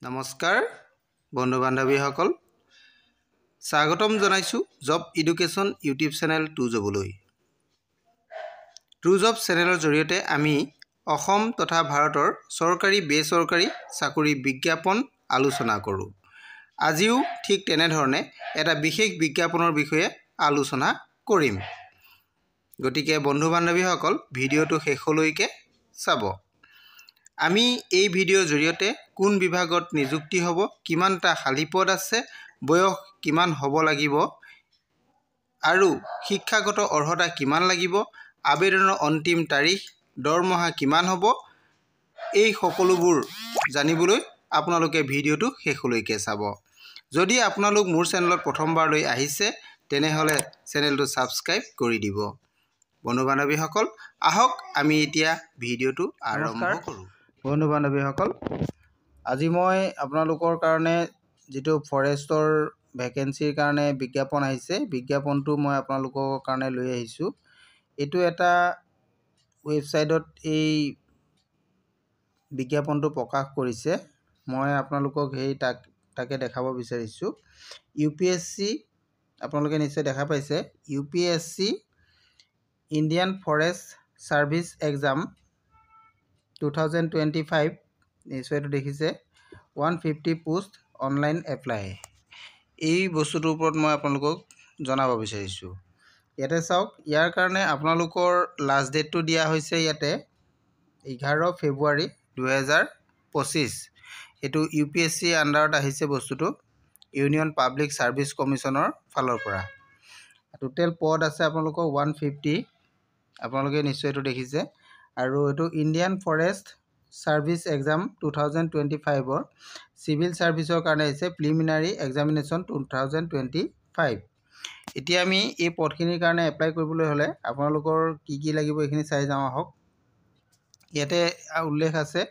নমস্কাৰ বন্ধু বান্ধৱীসকল স্বাগতম জনাইছোঁ job education YouTube channel to জবলৈ টু জব চেনেলৰ জৰিয়তে আমি অসম তথা ভাৰতৰ চৰকাৰী বেচৰকাৰী চাকৰি বিজ্ঞাপন আলোচনা কৰোঁ। আজিও ঠিক তেনেধৰণে এটা বিশেষ বিজ্ঞাপনৰ বিষয়ে আলোচনা কৰিম। গতিকে বন্ধু বান্ধৱীসকল ভিডিঅ'টো শেষলৈকে চাব। আমি এই ভিডিঅ'ৰ জৰিয়তে কোন বিভাগত নিযুক্তি হ'ব, কিমানটা খালী পদ আছে, বয়স কিমান হ'ব লাগিব আৰু শিক্ষাগত অৰ্হতা কিমান লাগিব, আবেদনৰ অন্তিম তাৰিখ, দৰমহা কিমান হ'ব, এই সকলোবোৰ জানিবলৈ আপোনালোকে ভিডিঅ'টো শেষলৈকে চাব। যদি আপোনালোক মোৰ চেনেলত প্ৰথমবাৰলৈ আহিছে তেনেহ'লে চেনেলটো ছাবস্ক্ৰাইব কৰি দিব। বন্ধু বান্ধৱীসকল আহক আমি এতিয়া ভিডিঅ'টো আৰম্ভ কৰোঁ। বন্ধু বান্ধৱীসকল আজি মই আপোনালোকৰ কাৰণে যিটো ফৰেষ্টৰ ভেকেঞ্চিৰ কাৰণে বিজ্ঞাপন আহিছে, বিজ্ঞাপনটো মই আপোনালোকৰ কাৰণে লৈ আহিছোঁ। এইটো এটা ৱেবছাইটত এই বিজ্ঞাপনটো প্ৰকাশ কৰিছে। মই আপোনালোকক তাকে দেখাব বিচাৰিছোঁ। UPSC আপোনালোকে নিশ্চয় দেখা পাইছে, UPSC Indian Forest Service exam 2025 নিশ্চয়টো দেখিছে। 150 পোষ্ট অনলাইন এপ্লাই, এই বস্তুটোৰ ওপৰত মই আপোনালোকক জনাব বিচাৰিছোঁ। ইয়াতে চাওক, ইয়াৰ কাৰণে আপোনালোকৰ লাষ্ট ডেটটো দিয়া হৈছে ইয়াতে 11 ফেব্ৰুৱাৰী 2025। এইটো UPSC আণ্ডাৰত আহিছে বস্তুটো, ইউনিয়ন পাব্লিক ছাৰ্ভিচ কমিশ্যনৰ ফালৰ পৰা। টোটেল পদ আছে আপোনালোকৰ 150, আপোনালোকে নিশ্চয় এইটো দেখিছে। আৰু এইটো ইণ্ডিয়ান ফৰেষ্ট ছাৰ্ভিচ এক্সাম 2025ৰ চিভিল ছাৰ্ভিচৰ কাৰণে আহিছে, প্ৰিলিমিনাৰী এক্সামিনেশ্যন 2025। এতিয়া আমি এই পদখিনিৰ কাৰণে এপ্লাই কৰিবলৈ হ'লে আপোনালোকৰ কি লাগিব এইখিনি চাই যাওঁ আহক। ইয়াতে উল্লেখ আছে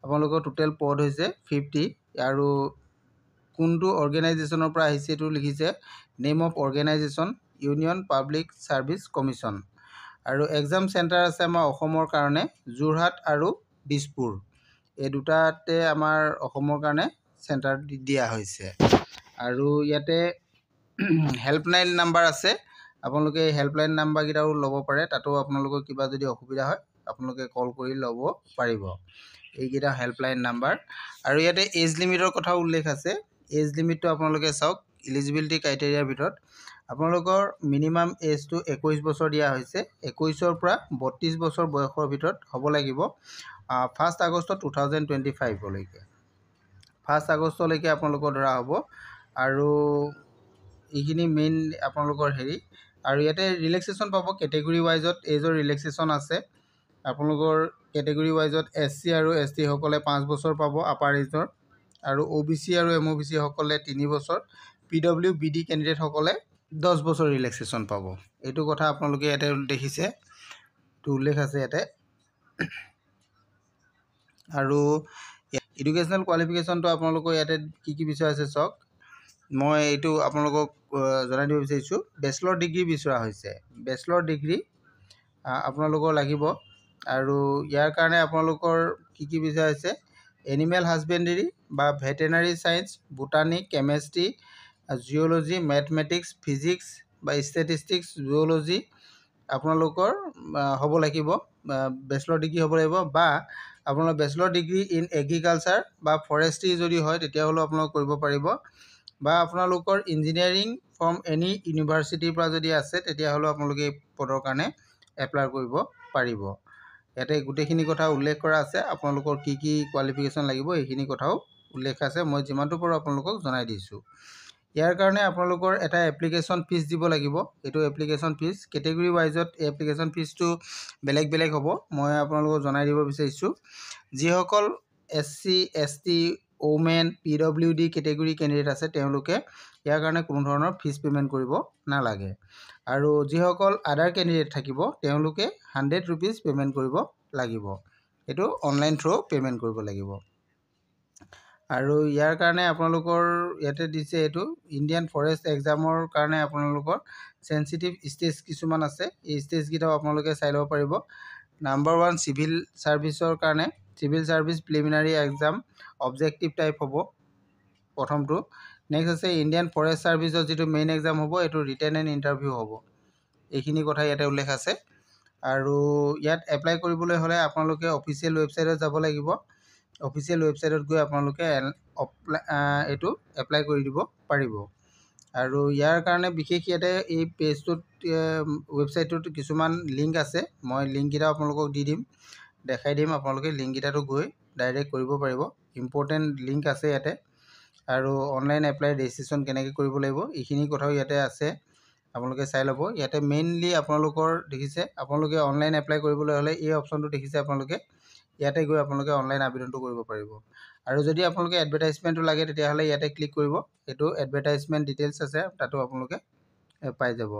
আপোনালোকৰ টোটেল পদ হৈছে 50 আৰু কোনটো অৰ্গেনাইজেশ্যনৰ পৰা আহিছে এইটো লিখিছে, name of organisation union public service commission. আৰু এক্সাম চেণ্টাৰ আছে আমাৰ অসমৰ কাৰণে যোৰহাট আৰু দিছপুৰ, এই দুটাতে আমাৰ অসমৰ কাৰণে চেণ্টাৰ দিয়া হৈছে। আৰু ইয়াতে হেল্পলাইন নাম্বাৰ আছে, আপোনালোকে এই হেল্পলাইন নাম্বাৰকেইটাও ল'ব পাৰে। তাতো আপোনালোকৰ কিবা যদি অসুবিধা হয় আপোনালোকে কল কৰি ল'ব পাৰিব, এইকেইটা হেল্পলাইন নাম্বাৰ। আৰু ইয়াতে এজ লিমিটৰ কথাও উল্লেখ আছে। এজ লিমিটটো আপোনালোকে চাওক, ইলিজিবিলিটি ক্ৰাইটেৰিয়াৰ ভিতৰত আপোনালোকৰ মিনিমাম এজটো 21 বছৰ দিয়া হৈছে। 21ৰ পৰা 32 বছৰ বয়সৰ ভিতৰত হ'ব লাগিব 1 আগষ্ট 2025লৈকে, 1 আগষ্টলৈকে আপোনালোকৰ ধৰা হ'ব। আৰু এইখিনি মেইন আপোনালোকৰ আৰু ইয়াতে ৰিলেক্সেশ্যন পাব কেটেগৰী ৱাইজত, এজৰ ৰিলেক্সেশ্যন আছে। আপোনালোকৰ কেটেগৰী ৱাইজত SC আৰু ST সকলে 5 বছৰ পাব আপাৰ এজৰ, আৰু OBC আৰু MOBC সকলে 3 বছৰ, PWBD কেণ্ডিডেটসকলে 10 বছৰ ৰিলেক্সেশ্যন পাব। এইটো কথা আপোনালোকে ইয়াতে দেখিছে, এইটো উল্লেখ আছে ইয়াতে। আৰু এডুকেশ্যনেল কোৱালিফিকেশ্যনটো আপোনালোকৰ ইয়াতে কি বিচৰা আছে চাওক। মই এইটো আপোনালোকক জনাই দিব বিচাৰিছোঁ, বেচেলৰ ডিগ্ৰী বিচৰা হৈছে। বেচেলৰ ডিগ্ৰী আপোনালোকৰ লাগিব। আৰু ইয়াৰ কাৰণে আপোনালোকৰ কি বিচৰা হৈছে, এনিমেল হাজবেণ্ডেৰী বা veterinary science, botany, chemistry, geology, mathematics, physics বা ষ্টেটিষ্টিক্স, জুলজি আপোনালোকৰ হ'ব লাগিব, বেচেলৰ ডিগ্ৰী হ'ব লাগিব। বা আপোনালোকৰ বেচেলৰ ডিগ্ৰী ইন এগ্ৰিকালচাৰ বা ফৰেষ্ট্ৰি যদি হয় তেতিয়াহ'লেও আপোনালোকে কৰিব পাৰিব। বা আপোনালোকৰ ইঞ্জিনিয়াৰিং ফ্ৰম এনি ইউনিভাৰ্চিটিৰ পৰা যদি আছে তেতিয়াহ'লেও আপোনালোকে এই পদৰ কাৰণে এপ্লাই কৰিব পাৰিব। ইয়াতে গোটেইখিনি কথা উল্লেখ কৰা আছে, আপোনালোকৰ কি কোৱালিফিকেশ্যন লাগিব এইখিনি কথাও উল্লেখ আছে। মই যিমানটো পাৰোঁ আপোনালোকক জনাই দিছোঁ। ইয়াৰ কাৰণে আপোনালোকৰ এটা এপ্লিকেশ্যন ফিজ দিব লাগিব। এইটো এপ্লিকেশ্যন ফিজ কেটেগৰী ৱাইজত এপ্লিকেশ্যন ফিজটো বেলেগ বেলেগ হ'ব, মই আপোনালোকক জনাই দিব বিচাৰিছোঁ। যিসকল SC ST women PWD category candidate আছে তেওঁলোকে ইয়াৰ কাৰণে কোনো ধৰণৰ ফিজ পে'মেণ্ট কৰিব নালাগে। আৰু যিসকল আদাৰ কেণ্ডিডেট থাকিব তেওঁলোকে 100 ৰুপিজ পে'মেণ্ট কৰিব লাগিব, এইটো অনলাইন থ্ৰু পে'মেণ্ট কৰিব লাগিব। আৰু ইয়াৰ কাৰণে আপোনালোকৰ ইয়াতে দিছে, এইটো ইণ্ডিয়ান ফৰেষ্ট এক্সামৰ কাৰণে আপোনালোকৰ চেঞ্চিটিভ ষ্টেজ কিছুমান আছে, এই ষ্টেজকেইটাও আপোনালোকে চাই ল'ব পাৰিব। নাম্বাৰ 1 চিভিল ছাৰ্ভিচৰ কাৰণে civil service preliminary exam objective type হ'ব প্ৰথমটো। নেক্সট আছে ইণ্ডিয়ান ফৰেষ্ট সাৰ্ভিসৰ যেটো মেইন এক্সাম হ'ব এটো ৰিটেন এণ্ড ইণ্টাৰভিউ হ'ব। এইখিনি কথা ইয়াতে উল্লেখ আছে। আৰু ইয়াত এপ্লাই কৰিবলৈ হ'লে আপোনালোকে অফিচিয়েল ৱেবছাইটত যাব লাগিব। অফিচিয়েল ৱেবছাইটত গৈ আপোনালোকে এইটো এপ্লাই কৰি দিব পাৰিব। আৰু ইয়াৰ কাৰণে বিশেষ ইয়াতে এই পেজটোত ৱেবছাইটটোত কিছুমান লিংক আছে। মই লিংককেইটা আপোনালোকক দি দিম, দেখাই দিম। আপোনালোকে লিংককেইটাতো গৈ ডাইৰেক্ট কৰিব পাৰিব। ইম্পৰ্টেণ্ট লিংক আছে ইয়াতে। আৰু অনলাইন এপ্লাই ৰেজিষ্ট্ৰেশ্যন কেনেকৈ কৰিব লাগিব এইখিনি কথাও ইয়াতে আছে, আপোনালোকে চাই ল'ব। ইয়াতে মেইনলি আপোনালোকৰ দেখিছে, আপোনালোকে অনলাইন এপ্লাই কৰিবলৈ হ'লে এই অপশ্যনটো দেখিছে আপোনালোকে, ইয়াতে গৈ আপোনালোকে অনলাইন আবেদনটো কৰিব পাৰিব। আৰু যদি আপোনালোকে এডভাৰটাইজমেণ্টটো লাগে তেতিয়াহ'লে ইয়াতে ক্লিক কৰিব। এইটো এডভাৰটাইজমেণ্ট ডিটেইলছ আছে, তাতো আপোনালোকে পাই যাব।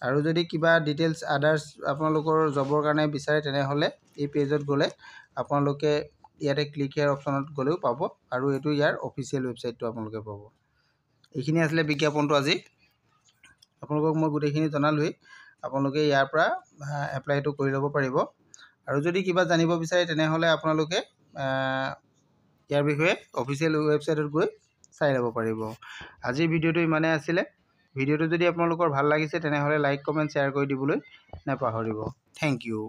আৰু যদি কিবা ডিটেইলছ আদাৰ্ছ আপোনালোকৰ জবৰ কাৰণে বিচাৰে তেনেহ'লে এই পেজত গ'লে আপোনালোকে ইয়াতে ক্লিক হিয়াৰ অপশ্যনত গ'লেও পাব। আৰু এইটো ইয়াৰ অফিচিয়েল ৱেবছাইটটো আপোনালোকে পাব। এইখিনি আছিলে বিজ্ঞাপনটো আজি। আপোনালোকক মই গোটেইখিনি জনালোৱেই। আপোনালোকে ইয়াৰ পৰা এপ্লাইটো কৰি ল'ব পাৰিব। আৰু যদি কিবা জানিব বিচাৰে তেনেহ'লে আপোনালোকে ইয়াৰ বিষয়ে অফিচিয়েল ৱেবছাইটত গৈ চাই ল'ব পাৰিব। আজিৰ ভিডিঅ'টো ইমানেই আছিলে। ভিডিঅ'টো যদি আপোনালোকৰ ভাল লাগিছে তেনেহ'লে লাইক কমেণ্ট শ্বেয়াৰ কৰি দিবলৈ নাপাহৰিব। Thank U.